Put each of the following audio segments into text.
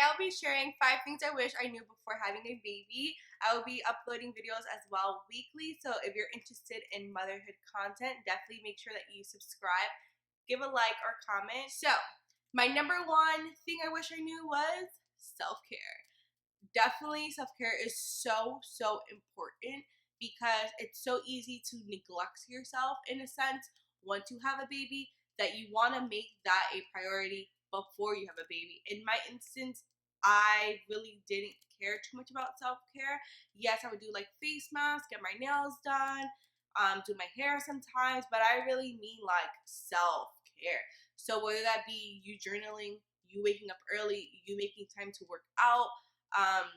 I'll be sharing 5 things I wish I knew before having a baby. I will be uploading videos as well weekly, so if you're interested in motherhood content, definitely make sure that you subscribe, give a like or comment. So, my number 1 thing I wish I knew was self-care. Definitely self-care is so important because it's so easy to neglect yourself in a sense once you have a baby, that you want to make that a priority before you have a baby. In my instance, I really didn't care too much about self-care. Yes, I would do like face masks, get my nails done, do my hair sometimes, but I really mean like self-care. So whether that be you journaling, you waking up early, you making time to work out, um,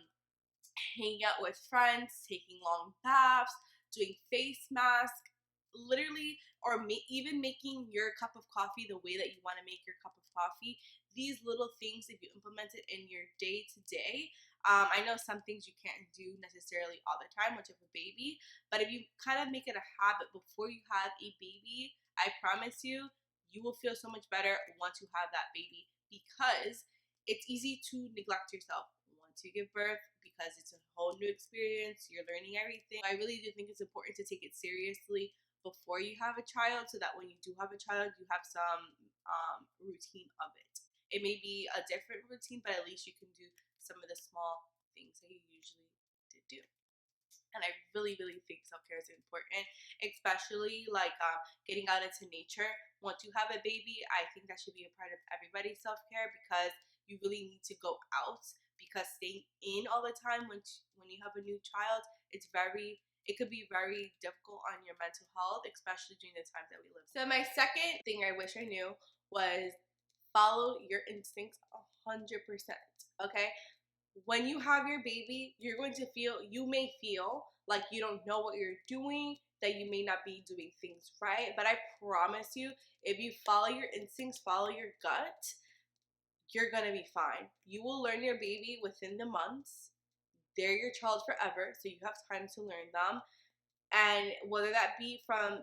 hanging out with friends, taking long baths, doing face masks, literally, or even making your cup of coffee the way that you want to make your cup of coffee. These little things, if you implement it in your day to day, I know some things you can't do necessarily all the time once you have a baby, but if you kind of make it a habit before you have a baby, I promise you, you will feel so much better once you have that baby, because it's easy to neglect yourself once you give birth because it's a whole new experience. You're learning everything. I really do think it's important to take it seriously before you have a child, so that when you do have a child, you have some routine of it. It may be a different routine, but at least you can do some of the small things that you usually did do. And I really think self-care is important, especially like getting out into nature. Once you have a baby, I think that should be a part of everybody's self-care, because you really need to go out, because staying in all the time when you have a new child, it could be very difficult on your mental health, especially during the times that we live. So my second thing I wish I knew was follow your instincts 100%, okay? When you have your baby, you may feel like you don't know what you're doing, that you may not be doing things right, but I promise you, if you follow your instincts, follow your gut, you're gonna be fine. You will learn your baby within the months. They're your child forever, so you have time to learn them. And whether that be from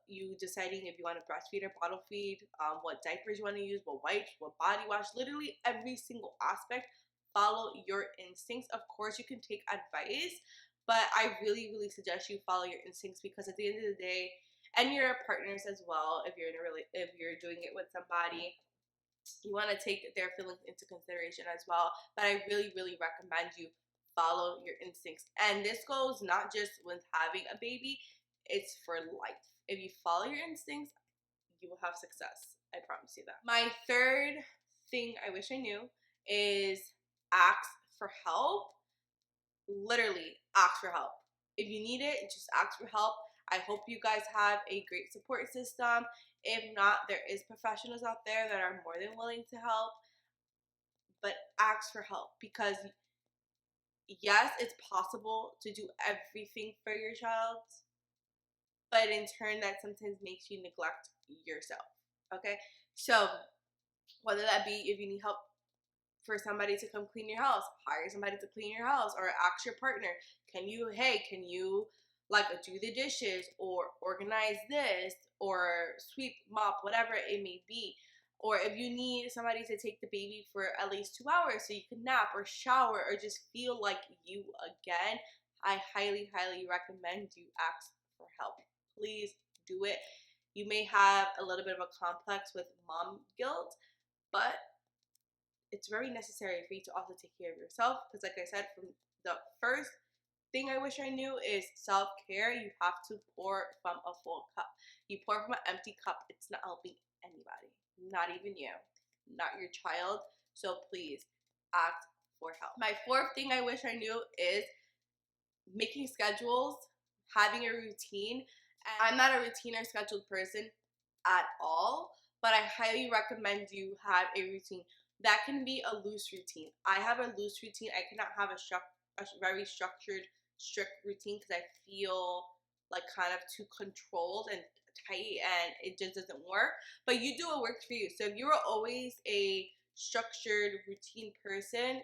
you deciding if you want to breastfeed or bottle feed, what diapers you want to use, what wipes, what body wash, literally every single aspect, follow your instincts. Of course, you can take advice, but I really suggest you follow your instincts, because at the end of the day, and your partners as well, if you're doing it with somebody, you want to take their feelings into consideration as well. But I really recommend you follow your instincts, and this goes not just with having a baby, it's for life. If you follow your instincts, you will have success. I promise you that. My third thing I wish I knew is ask for help. Literally, ask for help. If you need it, just ask for help. I hope you guys have a great support system. If not, there is professionals out there that are more than willing to help. But ask for help, because yes, it's possible to do everything for your child, but in turn, that sometimes makes you neglect yourself. Okay? So, whether that be if you need help for somebody to come clean your house, hire somebody to clean your house, or ask your partner, can you like do the dishes or organize this or sweep, mop, whatever it may be. Or if you need somebody to take the baby for at least 2 hours so you can nap or shower or just feel like you again, I highly recommend you ask for help. Please do it. You may have a little bit of a complex with mom guilt, but it's very necessary for you to also take care of yourself, because like I said, from the first thing I wish I knew is self-care. You have to pour from a full cup. You pour from an empty cup, it's not helping anybody, not even you, not your child. So please ask for help. My fourth thing I wish I knew is making schedules, having a routine. And I'm not a routine or scheduled person at all, but I highly recommend you have a routine. That can be a loose routine. I have a loose routine. I cannot have a very structured, strict routine, because I feel like kind of too controlled and tight, and it just doesn't work. But you do what works for you. So if you're always a structured routine person,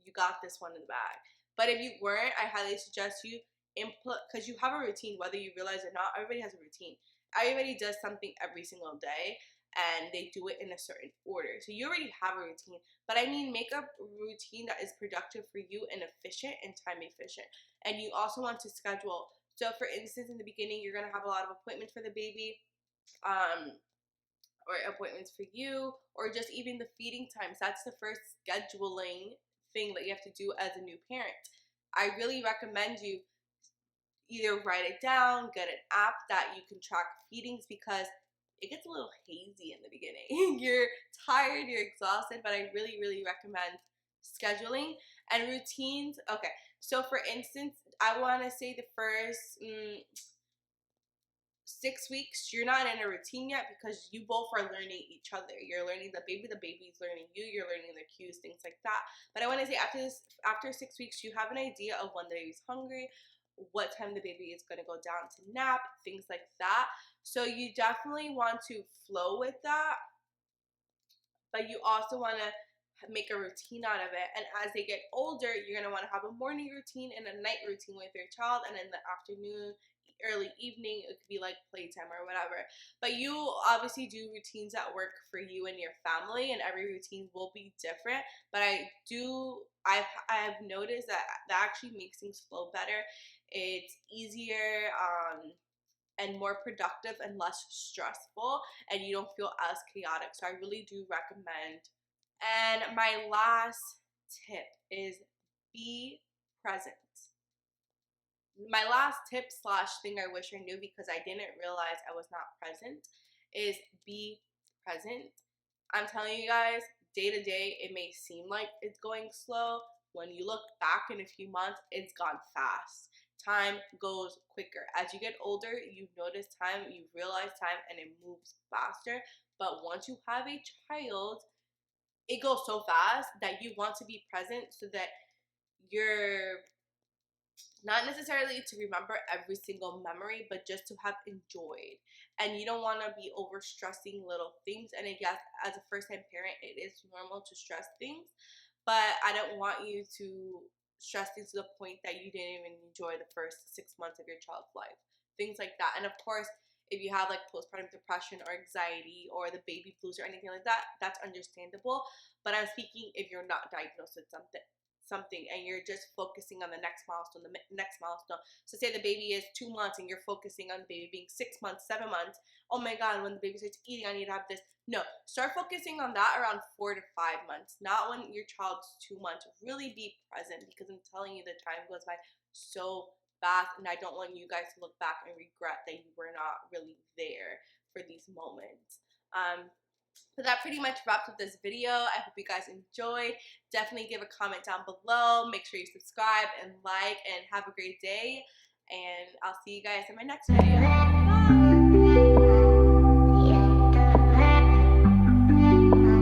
you got this one in the bag. But if you weren't, I highly suggest you input, because you have a routine, whether you realize it or not. Everybody has a routine. Everybody does something every single day. and they do it in a certain order. So you already have a routine, but I mean make a routine that is productive for you and efficient and time efficient. And you also want to schedule. So for instance, in the beginning, you're going to have a lot of appointments for the baby, or appointments for you, or just even the feeding times. That's the first scheduling thing that you have to do as a new parent. I really recommend you either write it down, get an app that you can track feedings, because it gets a little hazy in the beginning. You're tired, you're exhausted, but I really, really recommend scheduling and routines. Okay, so for instance, I want to say the first 6 weeks, you're not in a routine yet because you both are learning each other. You're learning the baby's learning you, you're learning the cues, things like that. But I want to say after 6 weeks, you have an idea of when the baby's hungry, what time the baby is going to go down to nap, things like that. So you definitely want to flow with that, but you also want to make a routine out of it. And as they get older, you're going to want to have a morning routine and a night routine with your child, and in the afternoon, early evening, it could be like playtime or whatever. But you obviously do routines that work for you and your family, and every routine will be different. But I've noticed that actually makes things flow better. It's easier and more productive and less stressful, and you don't feel as chaotic. So I really do recommend. And my last tip is be present. My last tip slash thing I wish I knew, because I didn't realize I was not present, is be present. I'm telling you guys, day to day, it may seem like it's going slow. When you look back in a few months, it's gone fast. Time goes quicker. As you get older, you notice time, you realize time, and it moves faster. But once you have a child, it goes so fast that you want to be present so that you're not necessarily to remember every single memory, but just to have enjoyed. And you don't want to be over stressing little things. And yes, as a first time parent, it is normal to stress things, but I don't want you to stress things to the point that you didn't even enjoy the first 6 months of your child's life. Things like that. And of course, if you have like postpartum depression or anxiety or the baby blues or anything like that, that's understandable. But I'm speaking if you're not diagnosed with something and you're just focusing on the next milestone. So say the baby is 2 months and you're focusing on the baby being 6 months, 7 months. Oh my God, when the baby starts eating, I need to have this. No, start focusing on that around 4 to 5 months, not when your child's 2 months. Really be present, because I'm telling you, the time goes by so fast, and I don't want you guys to look back and regret that you were not really there for these moments. So that pretty much wraps up this video. I hope you guys enjoyed. Definitely give a comment down below. Make sure you subscribe and like, and have a great day. And I'll see you guys in my next video.